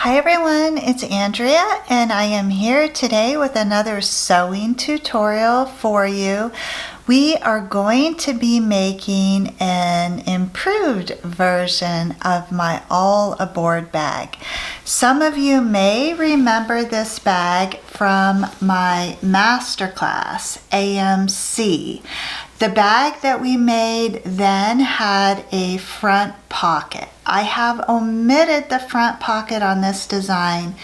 Hi everyone, it's Andrea and I am here today with another sewing tutorial for you. We are going to be making an improved version of my all aboard bag. Some of you may remember this bag from my masterclass, AMC. The bag that we made then had a front pocket. I have omitted the front pocket on this design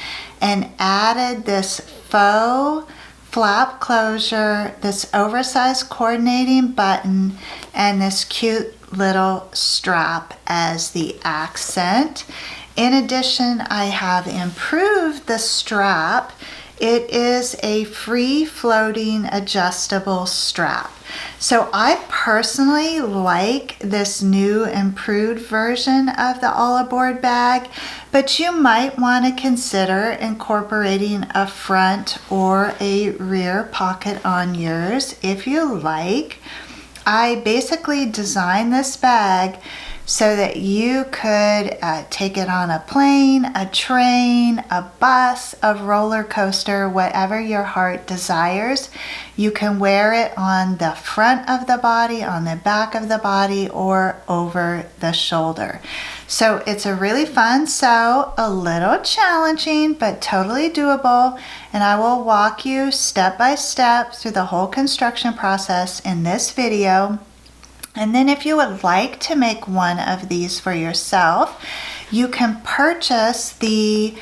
and added this faux flap closure, this oversized coordinating button, and this cute little strap as the accent. In addition, I have improved the strap. It is a free floating adjustable strap. So I personally like this new improved version of the all aboard bag, but you might want to consider incorporating a front or a rear pocket on yours if you like. I basically designed this bag so that you could take it on a plane, a train, a bus, a roller coaster, whatever your heart desires. You can wear it on the front of the body, on the back of the body, or over the shoulder. So it's a really fun sew, a little challenging, but totally doable. And I will walk you step by step through the whole construction process in this video. And then if you would like to make one of these for yourself, you can purchase the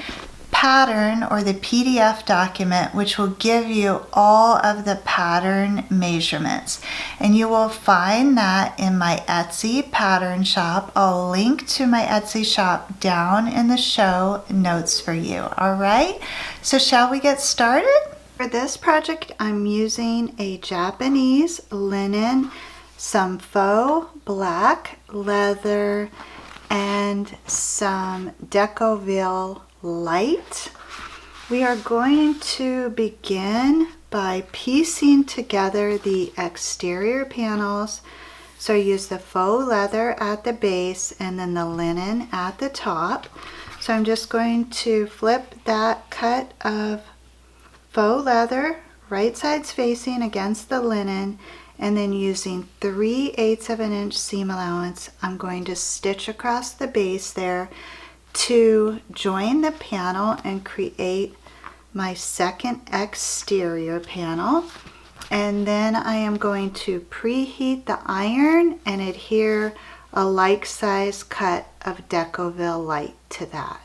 pattern or the PDF document, which will give you all of the pattern measurements. And you will find that in my Etsy pattern shop. I'll link to my Etsy shop down in the show notes for you. All right, so shall we get started? For this project, I'm using a Japanese linen, some faux black leather, and some Decoville light. We are going to begin by piecing together the exterior panels. So I use the faux leather at the base and then the linen at the top. So I'm just going to flip that cut of faux leather right sides facing against the linen, and then using 3/8 of an inch seam allowance, I'm going to stitch across the base there to join the panel and create my second exterior panel. And then I am going to preheat the iron and adhere a like size cut of Decoville light to that.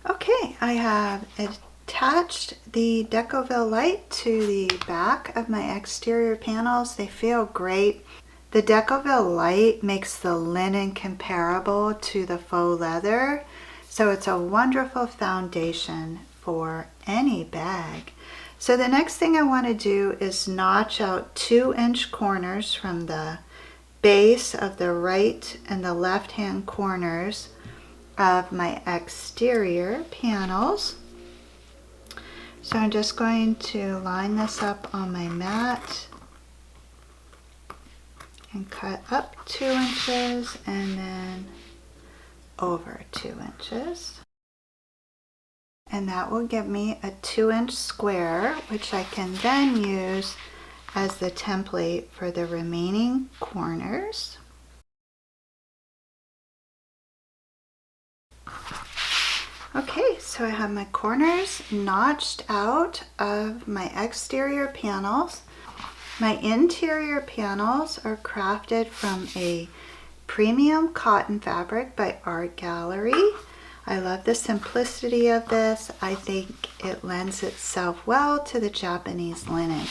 Okay, I have attached the Decoville light to the back of my exterior panels. They feel great. The Decoville light makes the linen comparable to the faux leather, so it's a wonderful foundation for any bag. So the next thing I want to do is notch out 2-inch corners from the base of the right and the left hand corners of my exterior panels. So I'm just going to line this up on my mat and cut up 2 inches and then over 2 inches. And that will give me a 2-inch square, which I can then use as the template for the remaining corners. Okay, so I have my corners notched out of my exterior panels. My interior panels are crafted from a premium cotton fabric by Art Gallery. I love the simplicity of this. I think it lends itself well to the Japanese linen.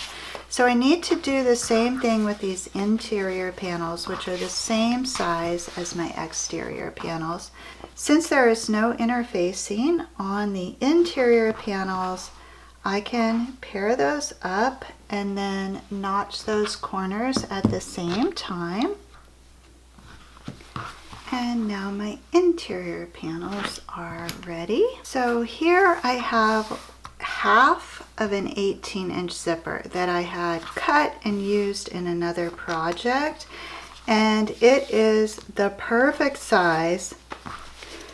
So I need to do the same thing with these interior panels, which are the same size as my exterior panels. Since there is no interfacing on the interior panels, I can pair those up and then notch those corners at the same time. And now my interior panels are ready. So here I have half of an 18-inch zipper that I had cut and used in another project, and it is the perfect size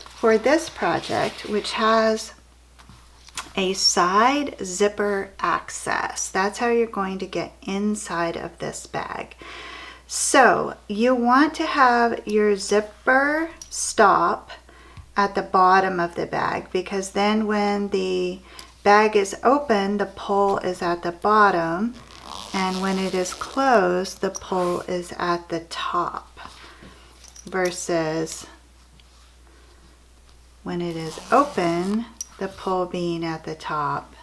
for this project, which has a side zipper access. That's how you're going to get inside of this bag. So you want to have your zipper stop at the bottom of the bag, because then when the bag is open, the pull is at the bottom, and when it is closed, the pull is at the top, versus when it is open, the pull being at the top,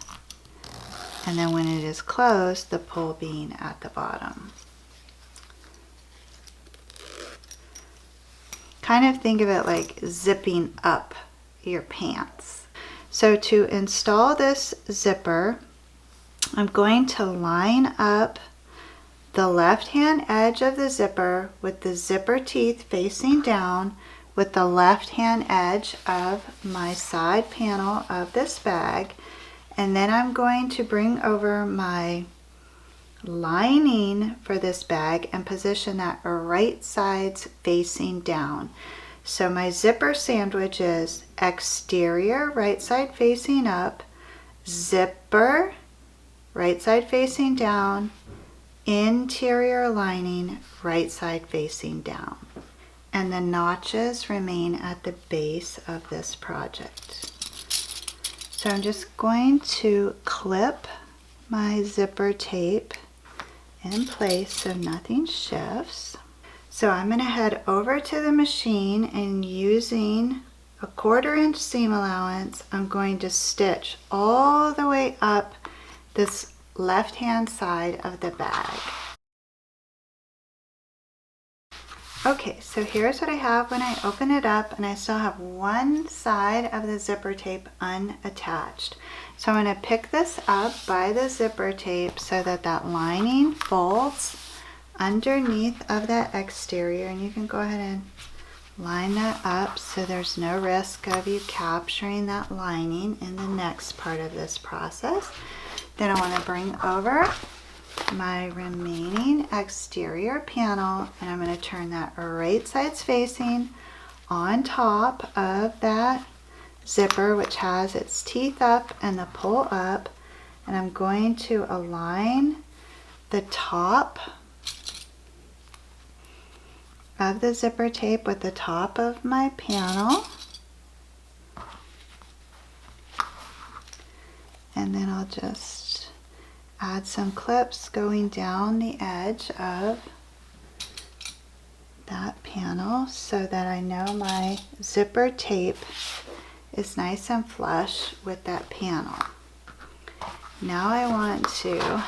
and then when it is closed, the pull being at the bottom. Kind of think of it like zipping up your pants. So to install this zipper, I'm going to line up the left-hand edge of the zipper with the zipper teeth facing down with the left-hand edge of my side panel of this bag. And then I'm going to bring over my lining for this bag and position that right sides facing down. So my zipper sandwich is exterior right side facing up, zipper right side facing down, interior lining right side facing down. And the notches remain at the base of this project. So I'm just going to clip my zipper tape in place so nothing shifts. So I'm going to head over to the machine, and using a 1/4 inch seam allowance, I'm going to stitch all the way up this left hand side of the bag. Okay, so here's what I have when I open it up, and I still have one side of the zipper tape unattached. So I'm going to pick this up by the zipper tape so that that lining folds underneath of that exterior, and you can go ahead and line that up so there's no risk of you capturing that lining in the next part of this process. Then I want to bring over my remaining exterior panel, and I'm going to turn that right sides facing on top of that zipper, which has its teeth up and the pull up, and I'm going to align the top of the zipper tape with the top of my panel, and then I'll just add some clips going down the edge of that panel so that I know my zipper tape is nice and flush with that panel. Now I want to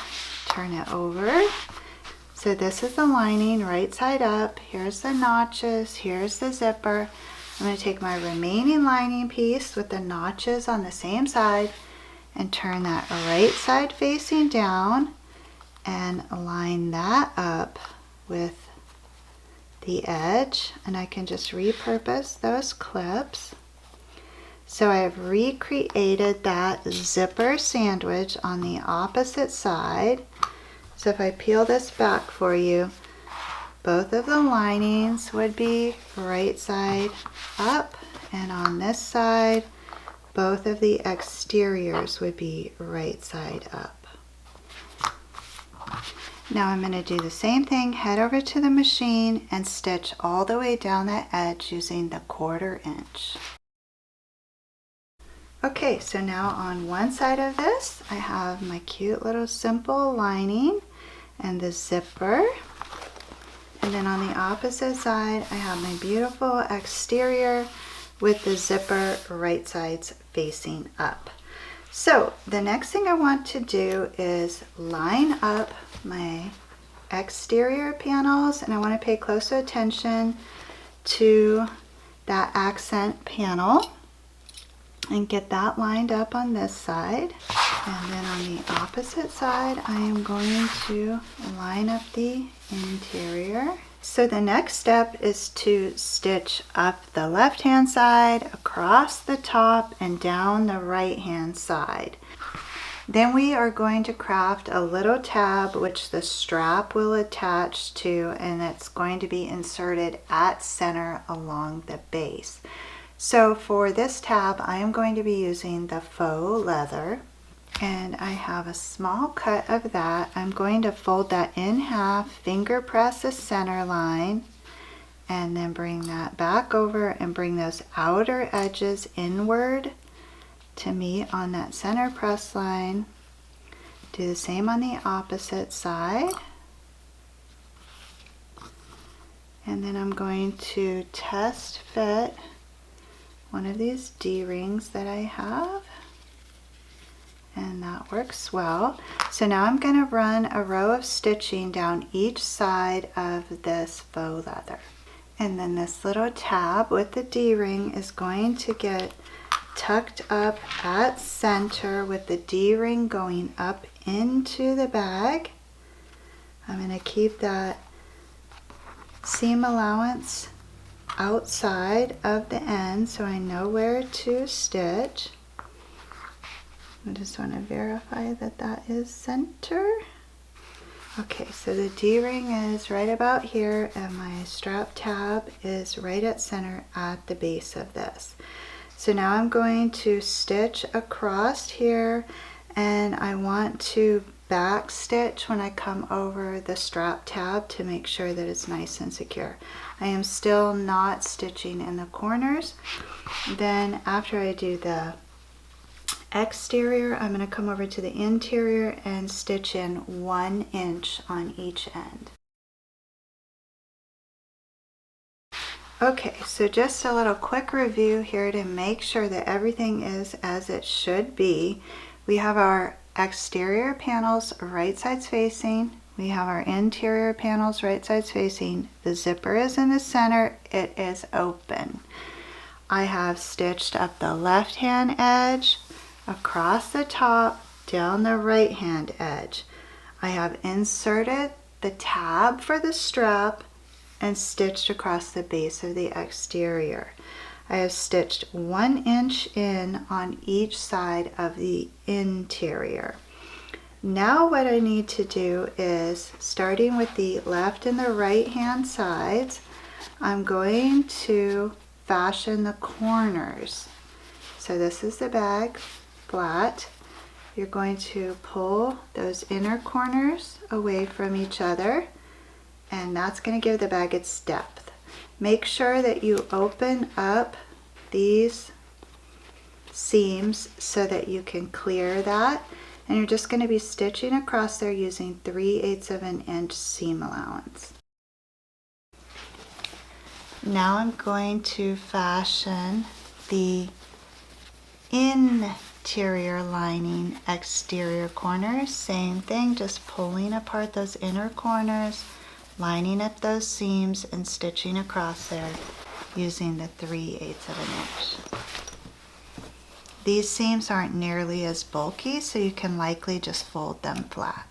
turn it over. So this is the lining right side up. Here's the notches. Here's the zipper. I'm going to take my remaining lining piece with the notches on the same side and turn that right side facing down and line that up with the edge, and I can just repurpose those clips. So I have recreated that zipper sandwich on the opposite side. So if I peel this back for you, both of the linings would be right side up, and on this side both of the exteriors would be right side up. Now I'm going to do the same thing, head over to the machine and stitch all the way down that edge using the 1/4 inch. Okay, so now on one side of this I have my cute little simple lining and the zipper, and then on the opposite side I have my beautiful exterior with the zipper right sides facing up. So the next thing I want to do is line up my exterior panels, and I want to pay close attention to that accent panel and get that lined up on this side. And then on the opposite side I am going to line up the interior. So the next step is to stitch up the left hand side, across the top, and down the right hand side. Then we are going to craft a little tab which the strap will attach to, and it's going to be inserted at center along the base. So for this tab, I am going to be using the faux leather, and I have a small cut of that. I'm going to fold that in half, finger press a center line, and then bring that back over and bring those outer edges inward to meet on that center press line. Do the same on the opposite side. And then I'm going to test fit one of these D-rings that I have. And that works well. So now I'm going to run a row of stitching down each side of this faux leather. And then this little tab with the D-ring is going to get tucked up at center with the D-ring going up into the bag. I'm going to keep that seam allowance outside of the end so I know where to stitch. I just want to verify that that is center. Okay, so the D-ring is right about here and my strap tab is right at center at the base of this. So now I'm going to stitch across here, and I want to back stitch when I come over the strap tab to make sure that it's nice and secure. I am still not stitching in the corners. Then after I do the exterior, I'm going to come over to the interior and stitch in 1 inch on each end. Okay, so just a little quick review here to make sure that everything is as it should be. We have our exterior panels right sides facing. We have our interior panels right sides facing. The zipper is in the center. It is open. I have stitched up the left hand edge, across the top, down the right hand edge. I have inserted the tab for the strap and stitched across the base of the exterior. I have stitched 1 inch in on each side of the interior. Now what I need to do is, starting with the left and the right hand sides, I'm going to fashion the corners. So this is the bag flat. You're going to pull those inner corners away from each other, and that's going to give the bag its depth. Make sure that you open up these seams so that you can clear that, and you're just going to be stitching across there using 3/8 of an inch seam allowance. Now I'm going to fashion the interior lining exterior corners. Same thing, just pulling apart those inner corners, lining up those seams and stitching across there using the 3/8 of an inch. These seams aren't nearly as bulky, so you can likely just fold them flat.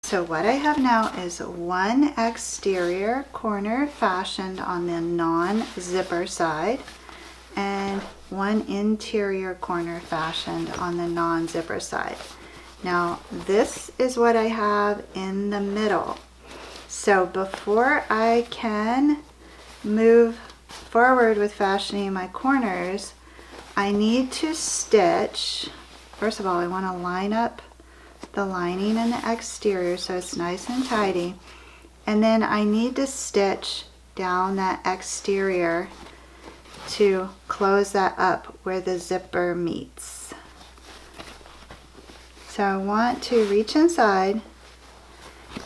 So what I have now is one exterior corner fashioned on the non-zipper side and one interior corner fashioned on the non-zipper side. Now this is what I have in the middle. So before I can move forward with fashioning my corners, I need to stitch. First of all, I want to line up the lining and the exterior so it's nice and tidy. And then I need to stitch down that exterior to close that up where the zipper meets. So I want to reach inside,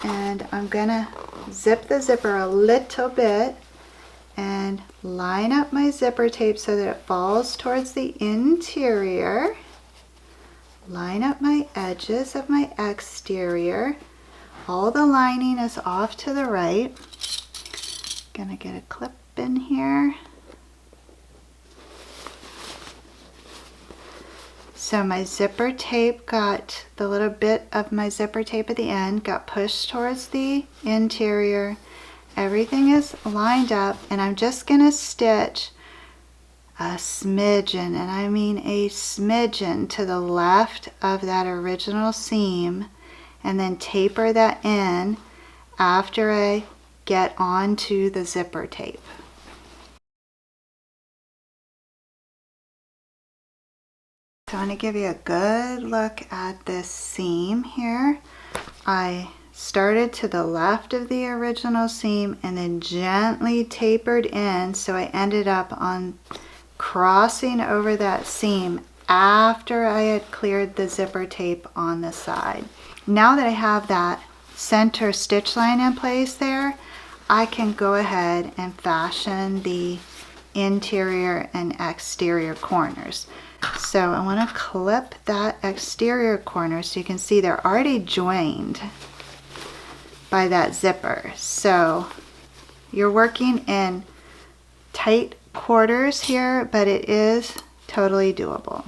and I'm gonna zip the zipper a little bit and line up my zipper tape so that it falls towards the interior. Line up my edges of my exterior. All the lining is off to the right. Gonna get a clip in here. So my zipper tape got, the little bit of my zipper tape at the end got pushed towards the interior. Everything is lined up, and I'm just gonna stitch a smidgen, and I mean a smidgen, to the left of that original seam, and then taper that in after I get onto the zipper tape. So I want to give you a good look at this seam here. I started to the left of the original seam and then gently tapered in, so I ended up on crossing over that seam after I had cleared the zipper tape on the side. Now that I have that center stitch line in place there, I can go ahead and fashion the interior and exterior corners. So I want to clip that exterior corner so you can see they're already joined by that zipper. So you're working in tight quarters here, but it is totally doable.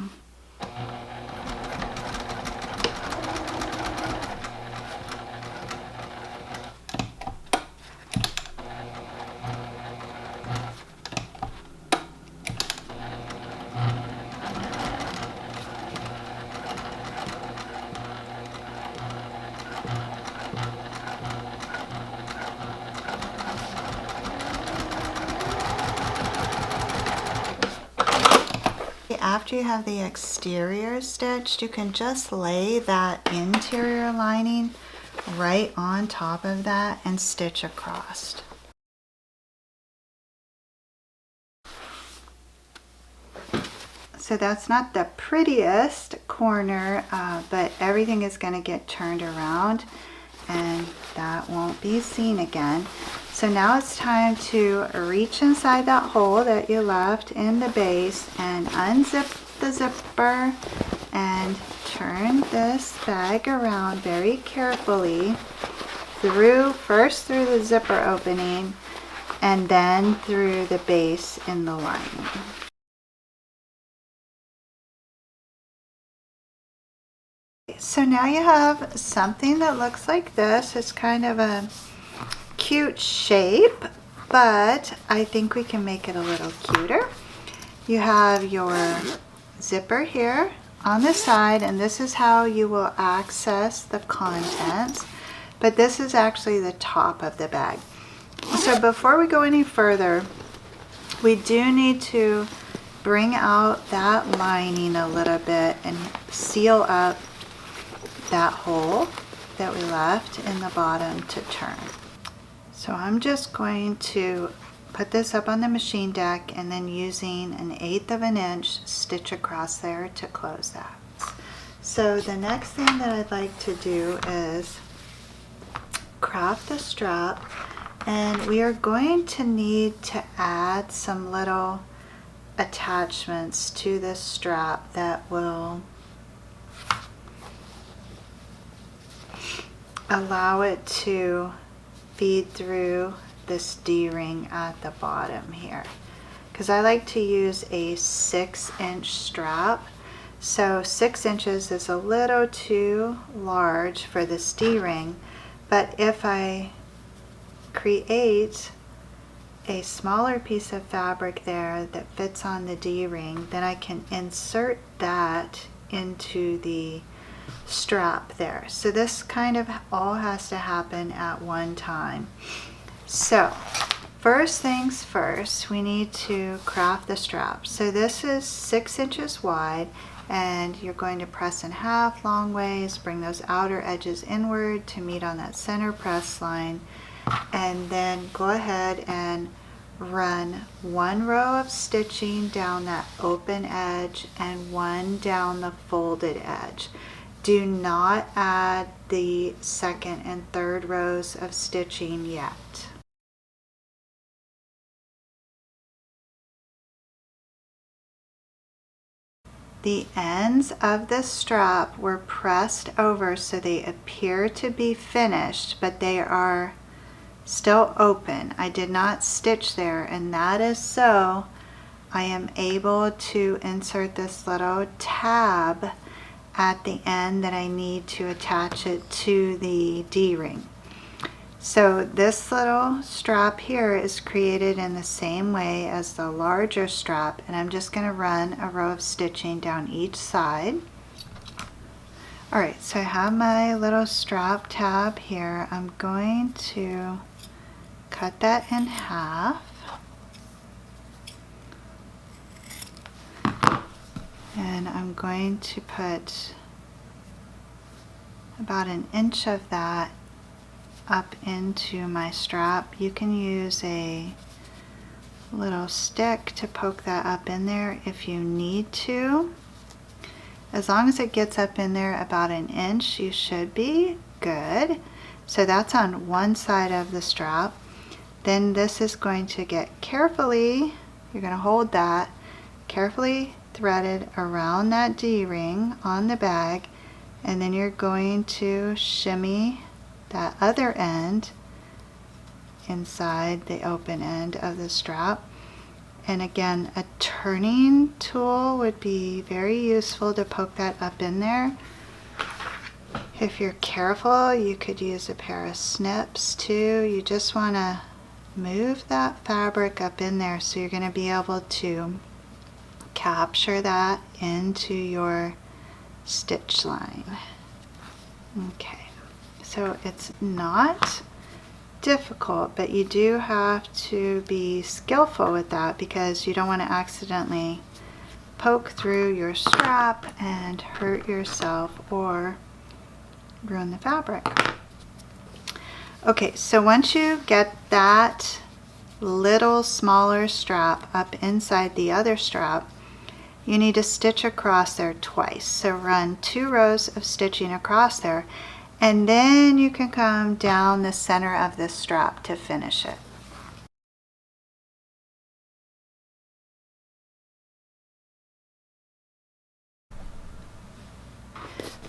After you have the exterior stitched, you can just lay that interior lining right on top of that and stitch across. So that's not the prettiest corner, but everything is going to get turned around and that won't be seen again. So now it's time to reach inside that hole that you left in the base and unzip the zipper and turn this bag around very carefully first through the zipper opening and then through the base in the lining. So now you have something that looks like this. It's kind of a cute shape, but I think we can make it a little cuter. You have your zipper here on the side, and this is how you will access the contents, but this is actually the top of the bag. So before we go any further, we do need to bring out that lining a little bit and seal up that hole that we left in the bottom to turn. So I'm just going to put this up on the machine deck and then using 1/8 of an inch stitch across there to close that. So the next thing that I'd like to do is craft the strap, and we are going to need to add some little attachments to this strap that will allow it to feed through this D-ring at the bottom here, because I like to use a 6-inch strap. So 6 inches is a little too large for this D-ring, but if I create a smaller piece of fabric there that fits on the D-ring, then I can insert that into the strap there. So this kind of all has to happen at one time. So first things first, we need to craft the strap. So this is 6 inches wide, and you're going to press in half long ways, bring those outer edges inward to meet on that center press line, and then go ahead and run 1 row of stitching down that open edge and 1 down the folded edge. Do not add the 2nd and 3rd rows of stitching yet. The ends of the strap were pressed over so they appear to be finished, but they are still open. I did not stitch there, and that is so I am able to insert this little tab at the end that I need to attach it to the D-ring. So this little strap here is created in the same way as the larger strap, and I'm just going to run a row of stitching down each side. Alright, so I have my little strap tab here. I'm going to cut that in half. And I'm going to put about 1 inch of that up into my strap. You can use a little stick to poke that up in there if you need to. As long as it gets up in there about 1 inch, you should be good. So that's on one side of the strap. Then this is going to get carefully, you're going to hold that, carefully threaded around that D-ring on the bag, and then you're going to shimmy that other end inside the open end of the strap. And again, a turning tool would be very useful to poke that up in there. If you're careful, you could use a pair of snips too. You just want to move that fabric up in there so you're going to be able to capture that into your stitch line. Okay, so it's not difficult, but you do have to be skillful with that because you don't want to accidentally poke through your strap and hurt yourself or ruin the fabric. Okay, so once you get that little smaller strap up inside the other strap, you need to stitch across there twice. So run 2 rows of stitching across there, and then you can come down the center of this strap to finish it.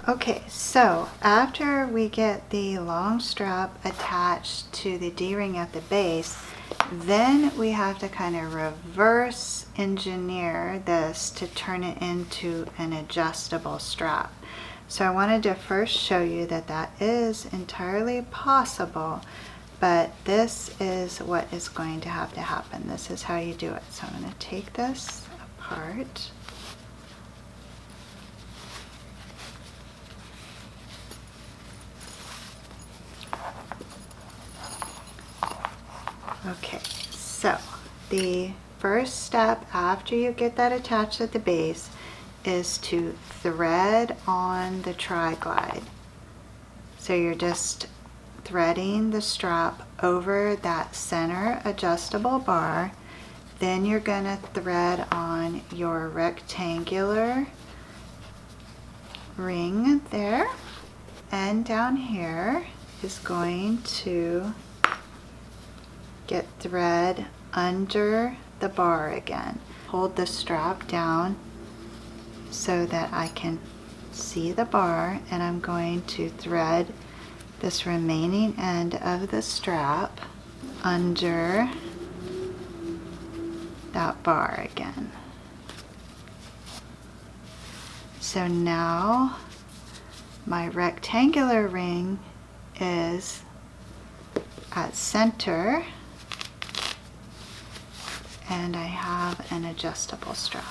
Okay, so after we get the long strap attached to the D-ring at the base, then we have to kind of reverse engineer this to turn it into an adjustable strap. So I wanted to first show you that that is entirely possible, but this is what is going to have to happen. This is how you do it. So I'm going to take this apart. Okay, so the first step after you get that attached at the base is to thread on the tri-glide. So you're just threading the strap over that center adjustable bar. Then you're going to thread on your rectangular ring there, and down here is going to get thread under the bar again. Hold the strap down so that I can see the bar, and I'm going to thread this remaining end of the strap under that bar again. So now my rectangular ring is at center, and I have an adjustable strap.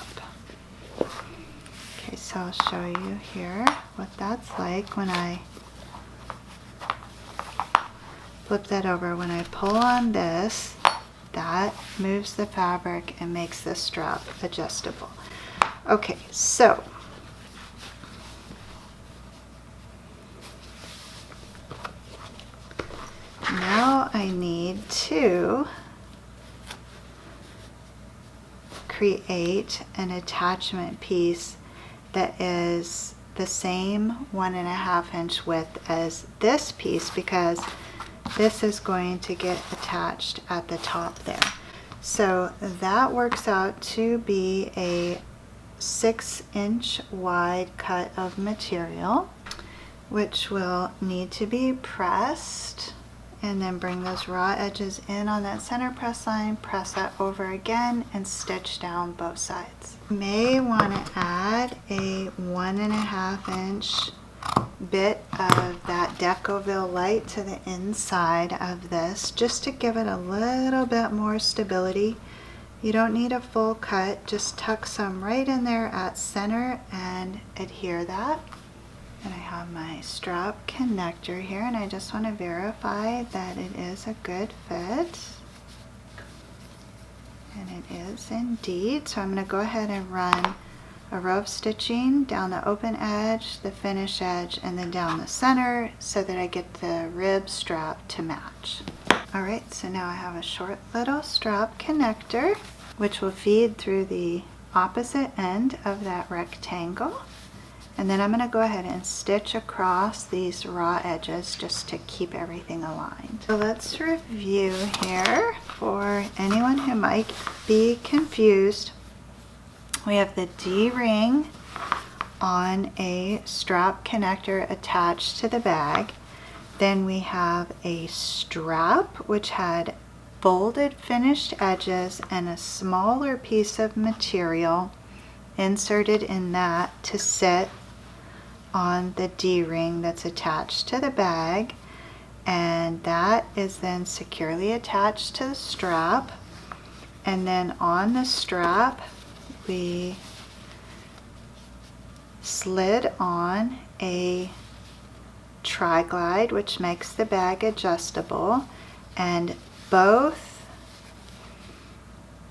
Okay, so I'll show you here what that's like when I flip that over. When I pull on this, that moves the fabric and makes the strap adjustable. Okay, so now I need to create an attachment piece that is the same 1.5 inch width as this piece, because this is going to get attached at the top there. So that works out to be a 6 inch wide cut of material, which will need to be pressed, and then bring those raw edges in on that center press line, press that over again, and stitch down both sides. You may want to add a 1.5 inch bit of that Decoville light to the inside of this just to give it a little bit more stability. You don't need a full cut, just tuck some right in there at center and adhere that. And I have my strap connector here, and I just want to verify that it is a good fit. And it is indeed. So I'm going to go ahead and run a row of stitching down the open edge, the finish edge, and then down the center so that I get the rib strap to match. Alright, so now I have a short little strap connector which will feed through the opposite end of that rectangle. And then I'm going to go ahead and stitch across these raw edges just to keep everything aligned. So let's review here for anyone who might be confused. We have the D-ring on a strap connector attached to the bag. Then we have a strap which had folded finished edges and a smaller piece of material inserted in that to sit on the D-ring that's attached to the bag, and that is then securely attached to the strap. And then on the strap we slid on a tri-glide which makes the bag adjustable, and both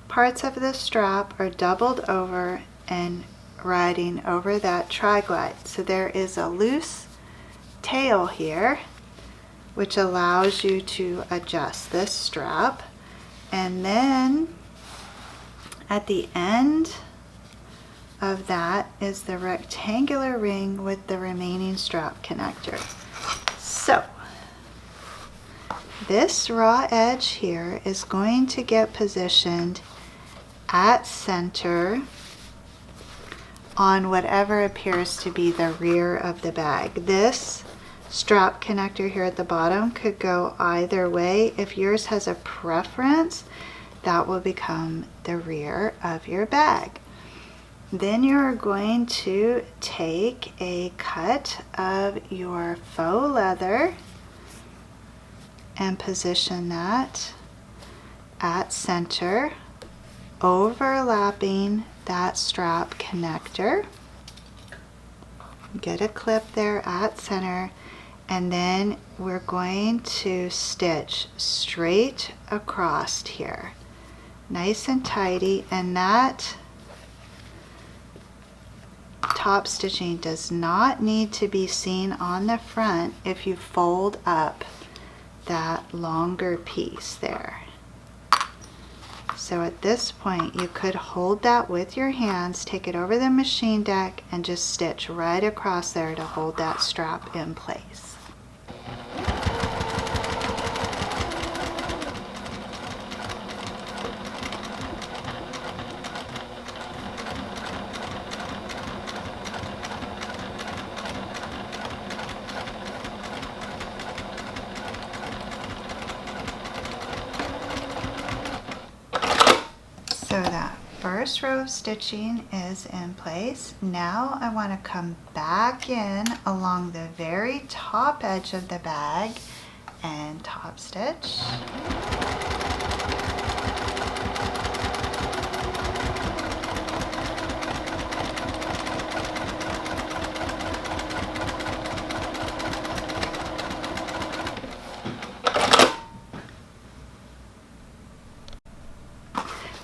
parts of the strap are doubled over and riding over that tri-glide. So there is a loose tail here which allows you to adjust this strap, and then at the end of that is the rectangular ring with the remaining strap connector. So this raw edge here is going to get positioned at center on whatever appears to be the rear of the bag. This strap connector here at the bottom could go either way. If yours has a preference, that will become the rear of your bag. Then you're going to take a cut of your faux leather and position that at center, overlapping that strap connector. Get a clip there at center, and then we're going to stitch straight across here, nice and tidy. And that top stitching does not need to be seen on the front if you fold up that longer piece there. So at this point you could hold that with your hands, take it over the machine deck, and just stitch right across there to hold that strap in place. So that first row of stitching is in place. Now I want to come back in along the very top edge of the bag and top stitch.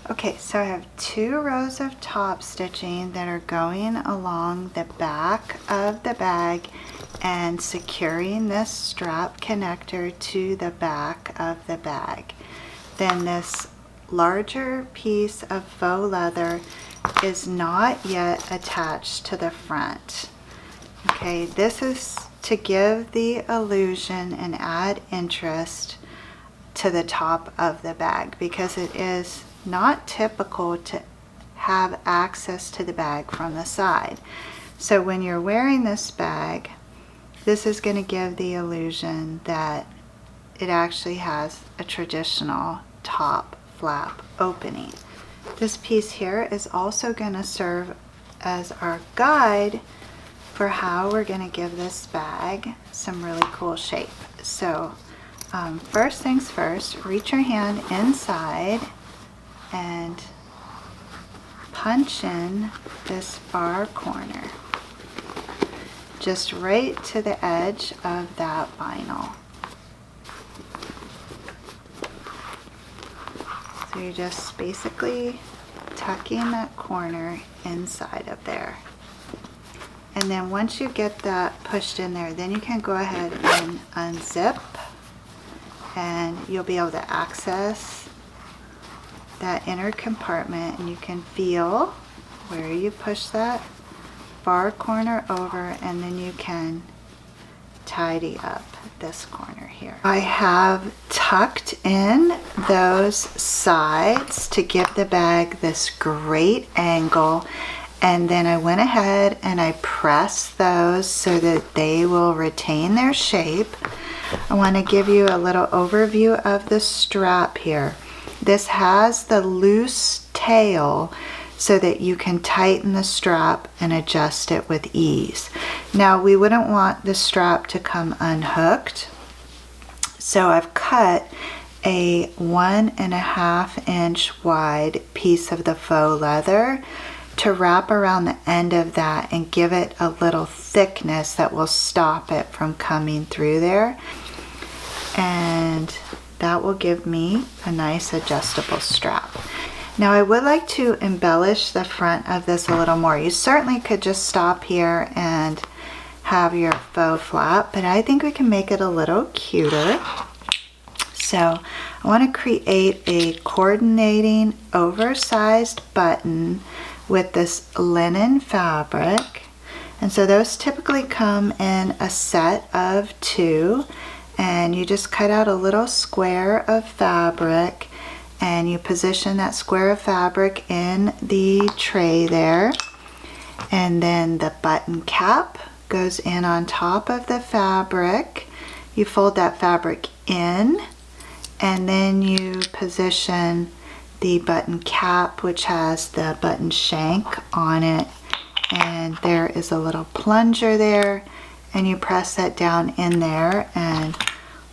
Okay, so I have 2 rows of top stitching that are going along the back of the bag and securing this strap connector to the back of the bag. Then this larger piece of faux leather is not yet attached to the front. Okay, this is to give the illusion and add interest to the top of the bag, because it is not typical to have access to the bag from the side. So when you're wearing this bag, this is going to give the illusion that it actually has a traditional top flap opening. This piece here is also going to serve as our guide for how we're going to give this bag some really cool shape. So first things first, reach your hand inside and punch in this far corner, just right to the edge of that vinyl. So you're just basically tucking that corner inside of there. And then once you get that pushed in there, then you can go ahead and unzip, and you'll be able to access that inner compartment, and you can feel where you push that far corner over, and then you can tidy up this corner here. I have tucked in those sides to give the bag this great angle, and then I went ahead and I pressed those so that they will retain their shape. I want to give you a little overview of the strap here. This has the loose tail so that you can tighten the strap and adjust it with ease. Now, we wouldn't want the strap to come unhooked, so I've cut a 1.5 inch wide piece of the faux leather to wrap around the end of that and give it a little thickness that will stop it from coming through there. And that will give me a nice adjustable strap. Now, I would like to embellish the front of this a little more. You certainly could just stop here and have your faux flap, but I think we can make it a little cuter. So I want to create a coordinating oversized button with this linen fabric. And so those typically come in a set of 2, and you just cut out a little square of fabric and you position that square of fabric in the tray there, and then the button cap goes in on top of the fabric. You fold that fabric in, and then you position the button cap, which has the button shank on it, and there is a little plunger there, and you press that down in there, and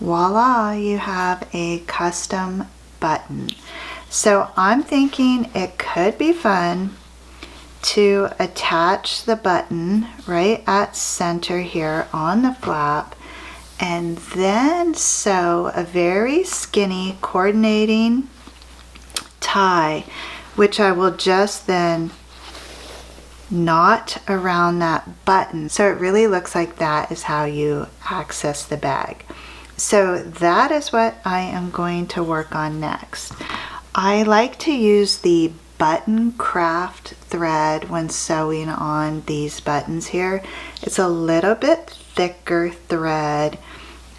voila, you have a custom button. So I'm thinking it could be fun to attach the button right at center here on the flap, and then sew a very skinny coordinating tie, which I will just then knot around that button, so it really looks like that is how you access the bag. So that is what I am going to work on next. I like to use the button craft thread when sewing on these buttons here. It's a little bit thicker thread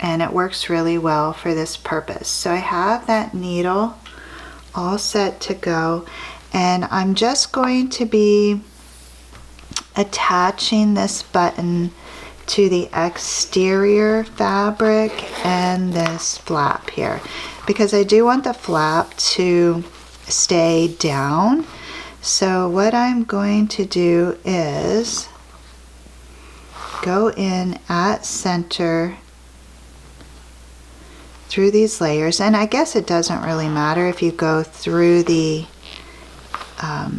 and it works really well for this purpose. So I have that needle all set to go, and I'm just going to be attaching this button to the exterior fabric and this flap here, because I do want the flap to stay down. So what I'm going to do is go in at center through these layers, and I guess it doesn't really matter if you go through the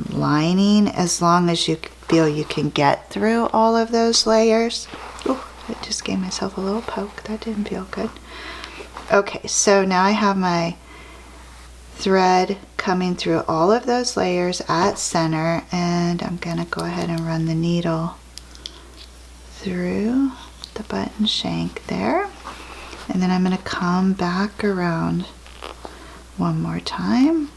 lining, as long as you feel you can get through all of those layers. Oh, I just gave myself a little poke. That didn't feel good. Okay, so now I have my thread coming through all of those layers at center, and I'm going to go ahead and run the needle through the button shank there, and then I'm going to come back around one more time.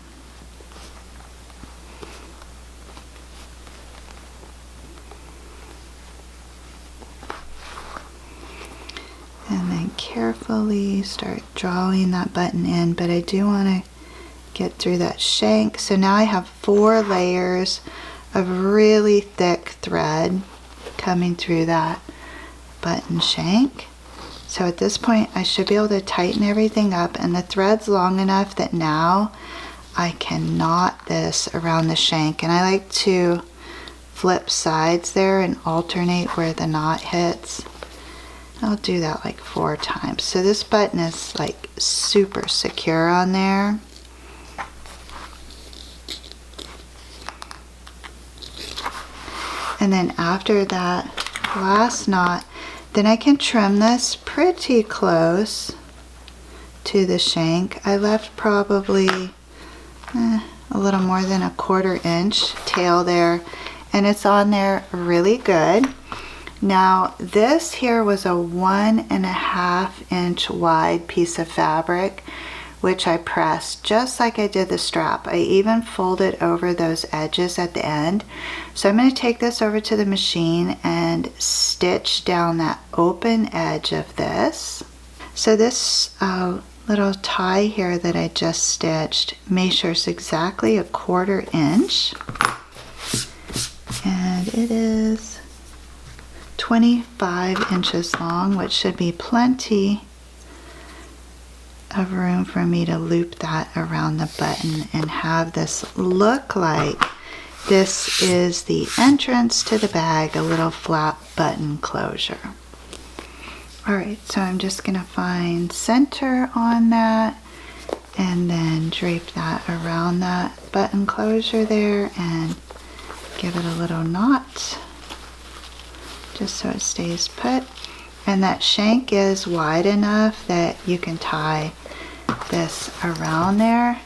And then carefully start drawing that button in, but I do want to get through that shank. So now I have 4 layers of really thick thread coming through that button shank. So at this point I should be able to tighten everything up, and the thread's long enough that now I can knot this around the shank, and I like to flip sides there and alternate where the knot hits. I'll do that like 4 times. So this button is like super secure on there. And then after that last knot, then I can trim this pretty close to the shank. I left probably a little more than a 1/4 inch tail there, and it's on there really good. Now this here was a 1.5 inch wide piece of fabric, which I pressed just like I did the strap. I even folded over those edges at the end. So I'm going to take this over to the machine and stitch down that open edge of this. So this little tie here that I just stitched measures exactly a 1/4 inch, and it is 25 inches long, which should be plenty of room for me to loop that around the button and have this look like this is the entrance to the bag, a little flap button closure. Alright, so I'm just going to find center on that and then drape that around that button closure there and give it a little knot just so it stays put. And that shank is wide enough that you can tie this around there,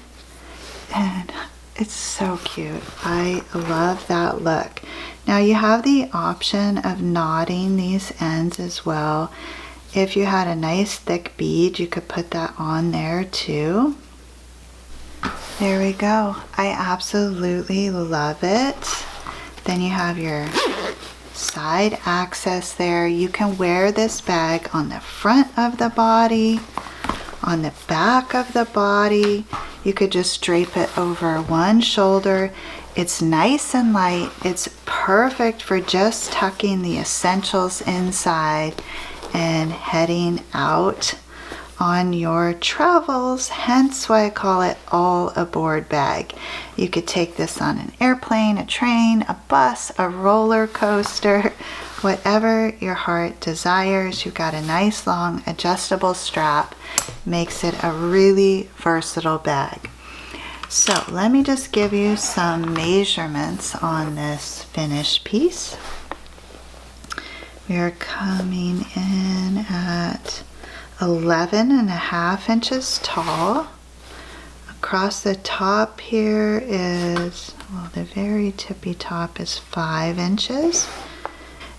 and it's so cute. I love that look. Now you have the option of knotting these ends as well. If you had a nice thick bead, you could put that on there too. There we go. I absolutely love it. Then you have your side access there. You can wear this bag on the front of the body, on the back of the body. You could just drape it over one shoulder. It's nice and light. It's perfect for just tucking the essentials inside and heading out on your travels, hence why I call it all aboard bag. You could take this on an airplane, a train, a bus, a roller coaster, whatever your heart desires. You've got a nice long adjustable strap, makes it a really versatile bag. So let me just give you some measurements on this finished piece. We are coming in at 11.5 inches tall. Across the top here is, well, the very tippy top is 5 inches.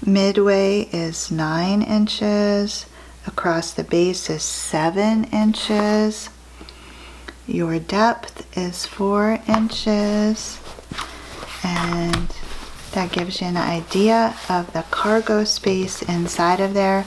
Midway is 9 inches. Across the base is 7 inches. Your depth is 4 inches. And that gives you an idea of the cargo space inside of there.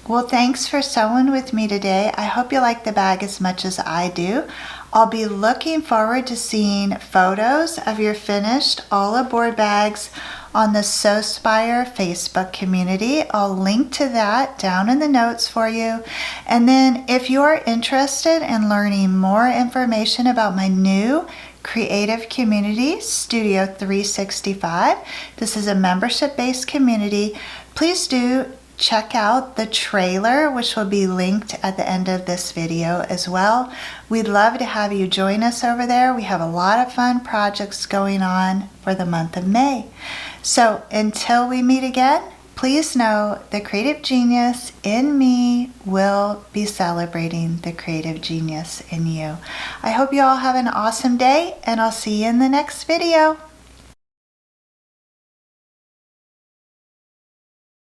Well, thanks for sewing with me today. I hope you like the bag as much as I do. I'll be looking forward to seeing photos of your finished all aboard bags on the Sewspire Facebook community. I'll link to that down in the notes for you. And then if you're interested in learning more information about my new creative community, Studio 365, this is a membership-based community, please do check out the trailer, which will be linked at the end of this video as well. We'd love to have you join us over there. We have a lot of fun projects going on for the month of May. So until we meet again, please know the creative genius in me will be celebrating the creative genius in you. I hope you all have an awesome day, and I'll see you in the next video.